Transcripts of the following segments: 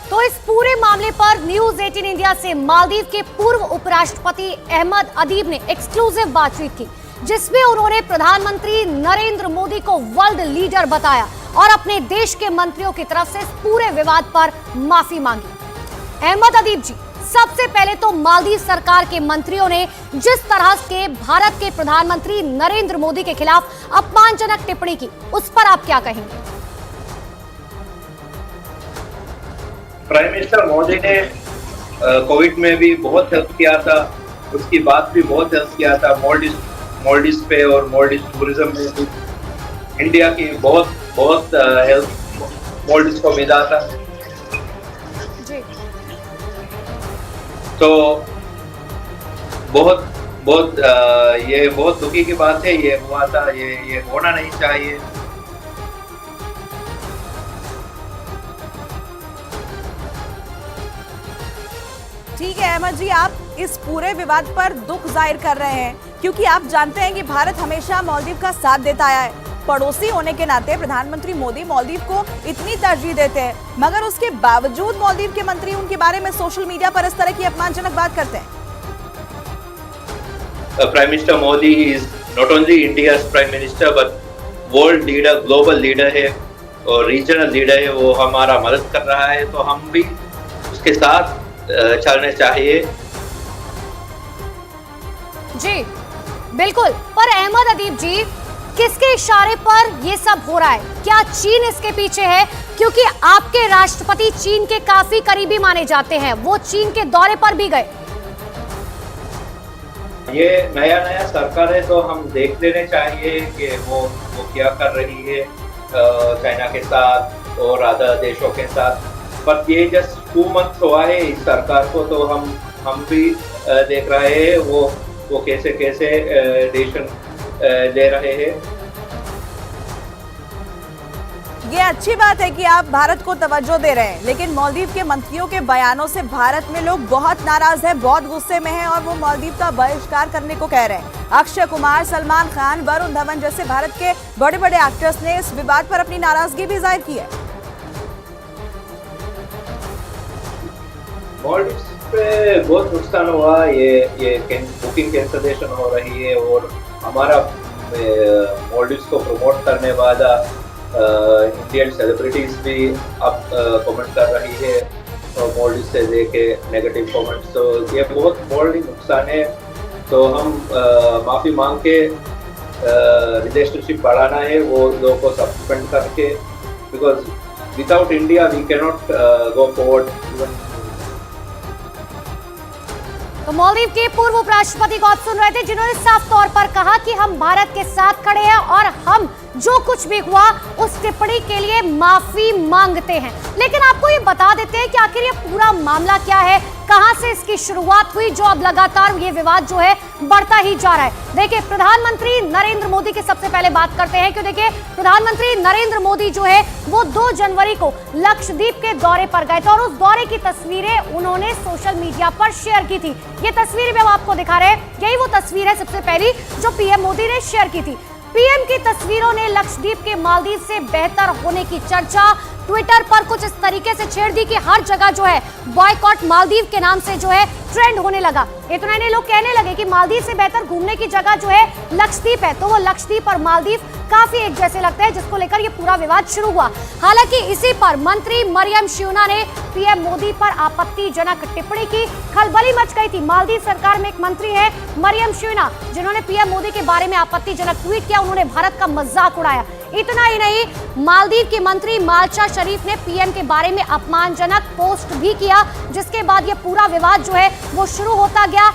तो इस पूरे मामले पर न्यूज 18 इंडिया से मालदीव के पूर्व उपराष्ट्रपति अहमद अदीब ने एक्सक्लूसिव बातचीत की, जिसमें उन्होंने प्रधानमंत्री नरेंद्र मोदी को वर्ल्ड लीडर बताया और अपने देश के मंत्रियों की तरफ से इस पूरे विवाद पर माफी मांगी। अहमद अदीब जी, सबसे पहले तो मालदीव सरकार के मंत्रियों ने जिस तरह के भारत के प्रधानमंत्री नरेंद्र मोदी के खिलाफ अपमानजनक टिप्पणी की, उस पर आप क्या कहेंगे? प्राइम मिनिस्टर मोदी ने कोविड में भी बहुत हेल्प किया था, उसकी बात भी बहुत हेल्प किया था। मॉलडीव पे और मॉलडीव टूरिज्म में भी इंडिया की बहुत हेल्प मॉलडीव को मिला था। तो ये बहुत दुखी की बात है, ये हुआ था, ये होना नहीं चाहिए। ठीक है अहमद जी, आप इस पूरे विवाद पर दुख जाहिर कर रहे हैं क्योंकि आप जानते हैं कि भारत हमेशा मालदीव का साथ देता आया है। पड़ोसी होने के नाते प्रधानमंत्री मोदी मालदीव को इतनी तरजीह देते हैं, मगर उसके बावजूद मालदीव के मंत्री उनके बारे में सोशल मीडिया पर इस तरह की अपमानजनक बात करते हैं। Prime minister Modi is not only India's prime minister but world leader, global leader है और रीजनल लीडर है। वो हमारा मदद कर रहा है, तो हम भी उसके साथ चलने चाहिए। जी बिल्कुल, पर अहमद अदीब जी, किसके इशारे पर ये सब हो रहा है? क्या चीन इसके पीछे है? क्योंकि आपके राष्ट्रपति चीन के काफी करीबी माने जाते हैं, वो चीन के दौरे पर भी गए। ये नया सरकार है, तो हम देख लेने चाहिए कि वो क्या कर रही है चाइना के साथ और अदर देशों के साथ। पर ये जस्ट 2 मंथ हुआ है इस सरकार को, तो हम भी देख रहे हैं वो कैसे डिसीजन ले रहे हैं। ये अच्छी बात है कि आप भारत को तवज्जो दे रहे हैं, लेकिन मालदीव के मंत्रियों के बयानों से भारत में लोग बहुत नाराज हैं, बहुत गुस्से में हैं और वो मालदीव का बहिष्कार करने को कह रहे हैं। अक्षय कुमार, सलमान खान, वरुण धवन जैसे भारत के बड़े बड़े एक्टर्स ने इस विवाद पर अपनी नाराजगी भी जाहिर की है। मॉलडीव पे बहुत नुकसान हुआ, ये बुकिंग कैंसलेशन हो रही है और हमारा मॉलडीव को प्रमोट करने वाला इंडियन सेलिब्रिटीज भी अब कमेंट कर रही है और मॉलडीव से लेके नेगेटिव कमेंट्स, तो ये बहुत बड़ी नुकसान है। तो हम माफी मांग के रिलेशनशिप बढ़ाना है वो लोगों को सस्पेंड करके, because without India we can not go forward. तो मालदीव के पूर्व उपराष्ट्रपति को आप सुन रहे थे, जिन्होंने साफ तौर पर कहा कि हम भारत के साथ खड़े हैं और हम जो कुछ भी हुआ उस टिप्पणी के लिए माफी मांगते हैं। लेकिन आपको ये बता देते हैं कि आखिर ये पूरा मामला क्या है, कहां से इसकी शुरुआत हुई, जो अब लगातार ये विवाद जो है बढ़ता ही जा रहा है। देखिए, प्रधानमंत्री नरेंद्र मोदी की सबसे पहले बात करते हैं कि देखिए, प्रधानमंत्री नरेंद्र मोदी जो है वो 2 जनवरी को लक्षद्वीप के दौरे पर गए थे और उस दौरे की तस्वीरें उन्होंने सोशल मीडिया पर शेयर की थी। ये तस्वीरें भी हम आपको दिखा रहे हैं, यही वो तस्वीर है सबसे पहली जो पीएम मोदी ने शेयर की थी। पीएम की तस्वीरों ने लक्षद्वीप के मालदीव से बेहतर होने की चर्चा ट्विटर पर कुछ इस तरीके से छेड़ दी कि हर जगह जो है बॉयकॉट मालदीव के नाम से जो है ट्रेंड होने लगा। इतना नहीं, लोग कहने लगे कि मालदीव से बेहतर घूमने की जगह जो है लक्षद्वीप है, तो वो लक्षद्वीप और मालदीव काफी एक जैसे लगते हैं, जिसको लेकर ये पूरा विवाद शुरू हुआ। हालांकि इसी पर मंत्री मरियम शिवना ने पीएम मोदी पर आपत्तिजनक टिप्पणी की, खलबली मच गई थी। मालदीव सरकार में एक मंत्री है मरियम शिवना, जिन्होंने पीएम मोदी के बारे में आपत्तिजनक ट्वीट किया, उन्होंने भारत का मजाक उड़ाया। इतना ही नहीं, मालदीव की मंत्री माल्चा शरीफ ने पीएम के बारे में अपमानजनक पोस्ट भी किया, जिसके बाद ये पूरा विवाद जो है वो शुरू होता गया।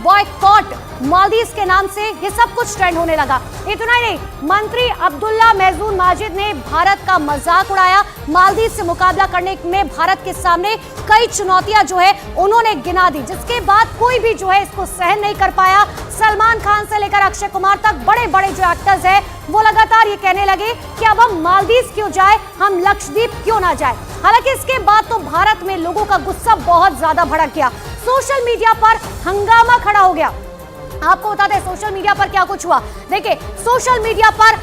#बॉयकॉट मालदीव के नाम से ये सब कुछ ट्रेंड होने लगा। इतना ही नहीं, मंत्री अब्दुल्ला महजून माजिद ने भारत का मजाक उड़ाया। मालदीव से मुकाबला करने में भारत के सामने कई चुनौतियां जो है उन्होंने गिना दी, जिसके बाद कोई भी जो है इसको सहन नहीं कर पाया। सलमान खान से लेकर अक्षय कुमार तक बड़े बड़े जो एक्टर्स हैं वो लगातार ये कहने लगे कि अब हम मालदीव क्यों जाए, हम लक्षद्वीप क्यों ना जाए। हालांकि इसके बाद तो भारत में लोगों का गुस्सा बहुत ज्यादा भड़क गया, सोशल मीडिया पर हंगामा खड़ा हो गया। आपको बता दें सोशल मीडिया पर क्या कुछ हुआ। देखिए, सोशल मीडिया पर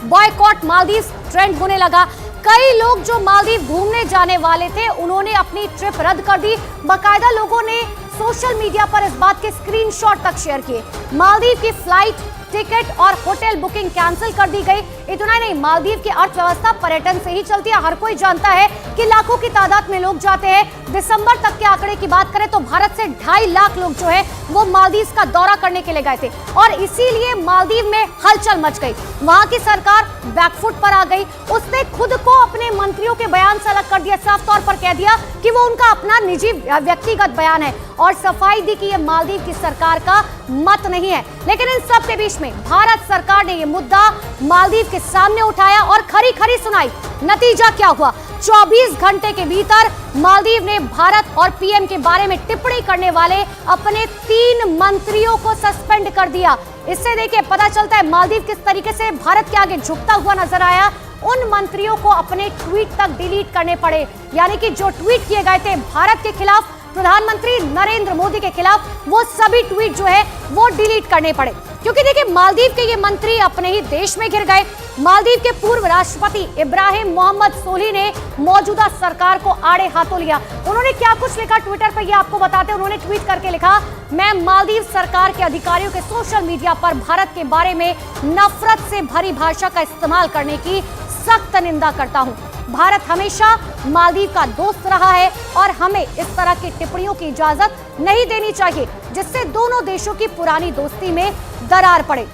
#बॉयकॉट मालदीव ट्रेंड होने लगा। कई लोग जो मालदीव घूमने जाने वाले थे उन्होंने अपनी ट्रिप रद्द कर दी। बाकायदा लोगों ने सोशल मीडिया पर इस बात के स्क्रीनशॉट तक शेयर किए। मालदीव की फ्लाइट, टिकट और होटल बुकिंग कैंसिल कर दी गई। इतना नहीं, मालदीव की अर्थव्यवस्था पर्यटन से ही चलती है। हर कोई जानता है कि लाखों की तादाद में लोग जाते हैं। दिसंबर तक के आंकड़े की बात करें तो भारत से 2.5 लाख लोग जो है वो मालदीव का दौरा करने के लिए गए थे और इसीलिए मालदीव में हलचल मच गई। वहां की सरकार बैकफुट पर आ गई। उसने खुद को अपने मंत्रियों के बयान से अलग कर दिया, साफ तौर पर कह दिया कि वो उनका अपना निजी व्यक्तिगत बयान है और सफाई दी कि ये मालदीव की सरकार का मत नहीं है। लेकिन इन सब के बीच में भारत सरकार ने ये मुद्दा मालदीव के सामने उठाया और खरी खरी सुनाई। नतीजा क्या हुआ? 24 घंटे के भीतर मालदीव ने भारत और पीएम के बारे में टिप्पणी करने वाले अपने 3 मंत्रियों को सस्पेंड कर दिया। इससे देखिए पता चलता है मालदीव किस तरीके से भारत के आगे झुकता हुआ नजर आया। उन मंत्रियों को अपने ट्वीट तक डिलीट करने पड़े, यानी कि जो ट्वीट किए गए थे भारत के खिलाफ, प्रधानमंत्री नरेंद्र मोदी के खिलाफ, वो सभी ट्वीट जो है वो डिलीट करने पड़े। क्योंकि देखिए मालदीव के ये मंत्री अपने ही देश में घिर गए। मालदीव के पूर्व राष्ट्रपति इब्राहिम मोहम्मद सोली ने मौजूदा सरकार को आड़े हाथों लिया। उन्होंने क्या कुछ लिखा ट्विटर पर ये आपको बताते हैं। उन्होंने ट्वीट करके लिखा, मैं मालदीव सरकार के अधिकारियों के सोशल मीडिया पर भारत के बारे में नफरत से भरी भाषा का इस्तेमाल करने की सख्त निंदा करता हूं। भारत हमेशा मालदीव का दोस्त रहा है और हमें इस तरह की टिप्पणियों की इजाजत नहीं देनी चाहिए जिससे दोनों देशों की पुरानी दोस्ती में दरार पड़े।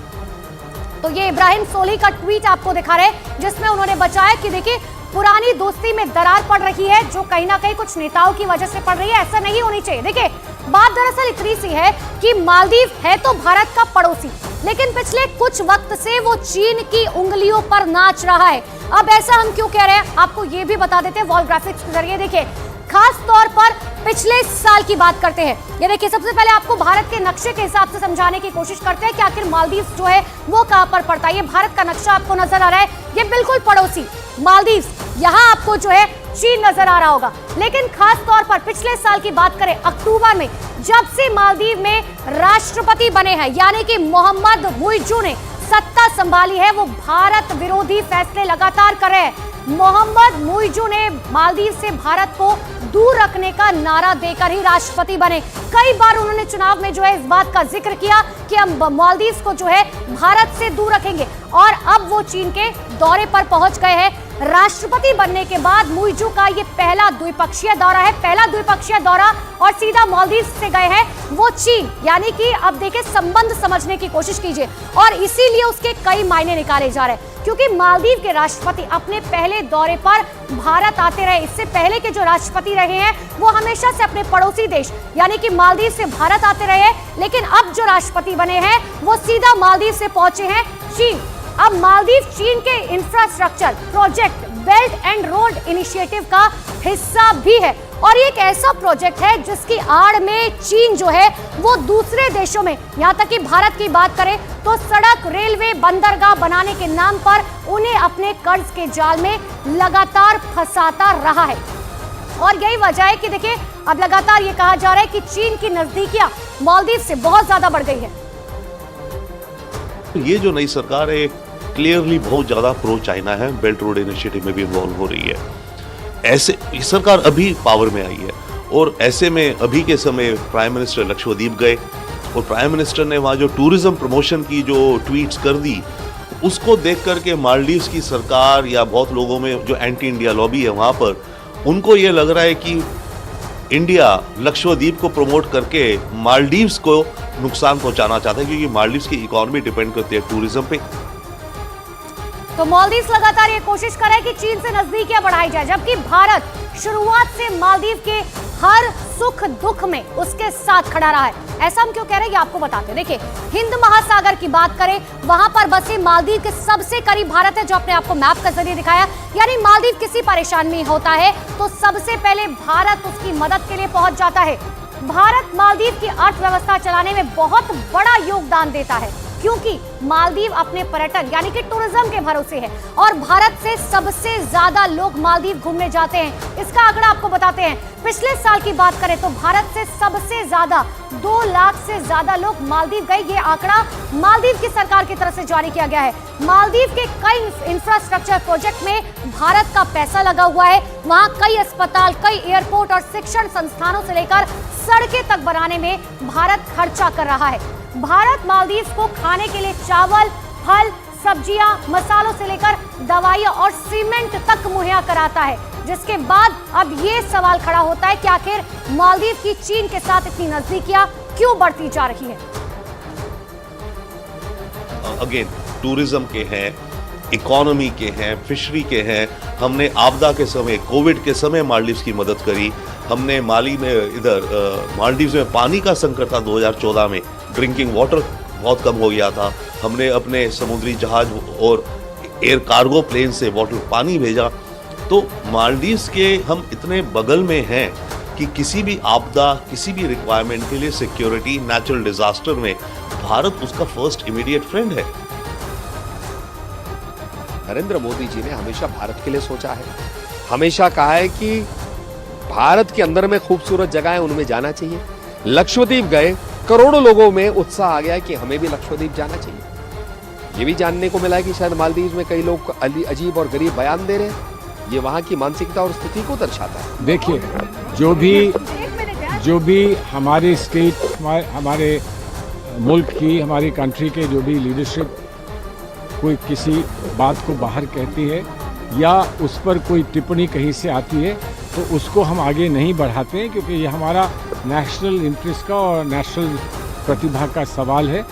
तो ये इब्राहिम सोली का ट्वीट आपको दिखा रहे हैं जिसमें उन्होंने बचाया कि देखिए पुरानी दोस्ती में दरार पड़ रही है जो कहीं ना कहीं कुछ नेताओं की वजह से पड़ रही है, ऐसा नहीं होनी चाहिए। देखिए बात दरअसल इतनी सी है कि मालदीव है तो भारत का पड़ोसी, लेकिन पिछले कुछ वक्त से वो चीन की उंगलियों पर नाच रहा है। अब ऐसा हम क्यों कह रहे हैं आपको ये भी बता देते हैं वॉल ग्राफिक्स के जरिए। देखिए खास तौर पर पिछले साल की बात करते हैं। ये देखिए सबसे पहले आपको भारत के नक्शे के हिसाब से समझाने की कोशिश करते हैं कि आखिर मालदीव जो है वो कहां पर पड़ता है। ये भारत का नक्शा आपको नजर आ रहा है, ये बिल्कुल पड़ोसी मालदीव। यहाँ आपको जो है चीन नजर आ रहा होगा। लेकिन खास तौर पर पिछले साल की बात करें, अक्टूबर में जब से मालदीव में राष्ट्रपति बने हैं यानी कि मोहम्मद मुइज़्ज़ू ने सत्ता संभाली है, वो भारत विरोधी फैसले लगातार कर रहे हैं। मोहम्मद मुइज़्ज़ू ने मालदीव से भारत को दूर रखने का नारा देकर ही राष्ट्रपति बने। कई बार उन्होंने चुनाव में जो है इस बात का जिक्र किया कि हम मालदीव को जो है भारत से दूर रखेंगे और अब वो चीन के दौरे पर पहुंच गए हैं। राष्ट्रपति बनने के बाद मुइज़्ज़ू का ये पहला द्विपक्षीय दौरा है, पहला द्विपक्षीय दौरा और सीधा मालदीव से गए हैं वो चीन। यानी कि अब देखिए संबंध समझने की कोशिश कीजिए और इसीलिए उसके कई मायने निकाले जा रहे हैं क्योंकि मालदीव के राष्ट्रपति अपने पहले दौरे पर भारत आते रहे। इससे पहले के जो राष्ट्रपति रहे हैं वो हमेशा से अपने पड़ोसी देश यानी कि मालदीव से भारत आते रहे हैं, लेकिन अब जो राष्ट्रपति बने हैं वो सीधा मालदीव से पहुंचे हैं चीन। अब मालदीव चीन के infrastructure project belt and road initiative का हिस्सा भी है और ये एक ऐसा प्रोजेक्ट है जिसकी आड़ में चीन जो है वो दूसरे देशों में, यहाँ तक कि भारत की बात करें तो सड़क, रेलवे, बंदरगाह बनाने के नाम पर उन्हें अपने कर्ज के जाल में लगातार फंसाता रहा है। और यही वजह है कि देखिए अब लगातार ये कहा जा रहा है कि चीन की नजदीकियां मालदीव से बहुत ज्यादा बढ़ गई है। ये जो नई सरकार है क्लियरली बहुत ज्यादा प्रो चाइना है, बेल्ट रोड इनिशिएटिव में भी इन्वॉल्व हो रही है। ऐसे ये सरकार अभी पावर में आई है और ऐसे में अभी के समय प्राइम मिनिस्टर लक्षद्वीप गए और प्राइम मिनिस्टर ने वहाँ जो टूरिज्म प्रमोशन की जो ट्वीट्स कर दी उसको देख करके मालदीव्स की सरकार या बहुत लोगों में जो एंटी इंडिया लॉबी है वहाँ पर उनको ये लग रहा है कि इंडिया लक्षद्वीप को प्रमोट करके मालदीव्स को नुकसान पहुंचाना चाहता है क्योंकि मालदीव्स की इकोनॉमी डिपेंड करती है टूरिज्म पे। तो मालदीव लगातार ये कोशिश कर रहा है कि चीन से नजदीकियां बढ़ाई जाए, जबकि भारत शुरुआत से मालदीव के हर सुख दुख में उसके साथ खड़ा रहा है। ऐसा हम क्यों कह रहे हैं ये आपको बताते हैं। देखिए हिंद महासागर की बात करें, वहां पर बसे मालदीव के सबसे करीब भारत है जो अपने आपको मैप के जरिए दिखाया। यानी मालदीव किसी परेशानी में होता है तो सबसे पहले भारत उसकी मदद के लिए पहुंच जाता है। भारत मालदीव की अर्थव्यवस्था चलाने में बहुत बड़ा योगदान देता है क्योंकि मालदीव अपने पर्यटन यानी कि टूरिज्म के भरोसे है और भारत से सबसे ज्यादा लोग मालदीव घूमने जाते हैं। इसका आंकड़ा आपको बताते हैं। पिछले साल की बात करें तो भारत से सबसे ज्यादा 2 लाख से ज्यादा लोग मालदीव गए। ये आंकड़ा मालदीव की सरकार की तरफ से जारी किया गया है। मालदीव के कई इंफ्रास्ट्रक्चर प्रोजेक्ट में भारत का पैसा लगा हुआ है। वहां कई अस्पताल, कई एयरपोर्ट और शिक्षण संस्थानों से लेकर सड़कें तक बनाने में भारत खर्चा कर रहा है। भारत मालदीव को खाने के लिए चावल, फल, सब्जियां, मसालों से लेकर दवाइयां और सीमेंट तक मुहैया कराता है। जिसके बाद अब ये सवाल खड़ा होता है कि आखिर मालदीव की चीन के साथ इतनी नजदीकियां क्यों बढ़ती जा रही है। अगेन टूरिज्म के हैं, इकोनॉमी के हैं, फिशरी के हैं। हमने आपदा के समय, कोविड के समय मालदीव्स की मदद करी। हमने माली में इधर मालदीव्स में पानी का संकट था 2014 में, ड्रिंकिंग वाटर बहुत कम हो गया था। हमने अपने समुद्री जहाज और एयर कार्गो प्लेन से बॉटल पानी भेजा। तो मालदीव्स के हम इतने बगल में हैं कि किसी भी आपदा, किसी भी रिक्वायरमेंट के लिए सिक्योरिटी, नेचुरल डिजास्टर में भारत उसका फर्स्ट इमीडिएट फ्रेंड है। नरेंद्र मोदी जी ने हमेशा भारत के लिए सोचा है, हमेशा कहा है कि भारत के अंदर में खूबसूरत जगह है, उनमें जाना चाहिए। लक्षद्वीप गए, करोड़ों लोगों में उत्साह आ गया है कि हमें भी लक्षद्वीप जाना चाहिए। ये भी जानने को मिला है कि शायद मालदीव में कई लोग अजीब और गरीब बयान दे रहे हैं। ये वहां की मानसिकता और स्थिति को दर्शाता है। देखिए, जो भी हमारे स्टेट, हमारे मुल्क की, हमारी कंट्री के जो भी लीडरशिप कोई किसी बात को बाहर कहती है या उस पर कोई टिप्पणी कहीं से आती है तो उसको हम आगे नहीं बढ़ाते हैं, क्योंकि ये हमारा नेशनल इंटरेस्ट का और नेशनल प्रतिभा का सवाल है।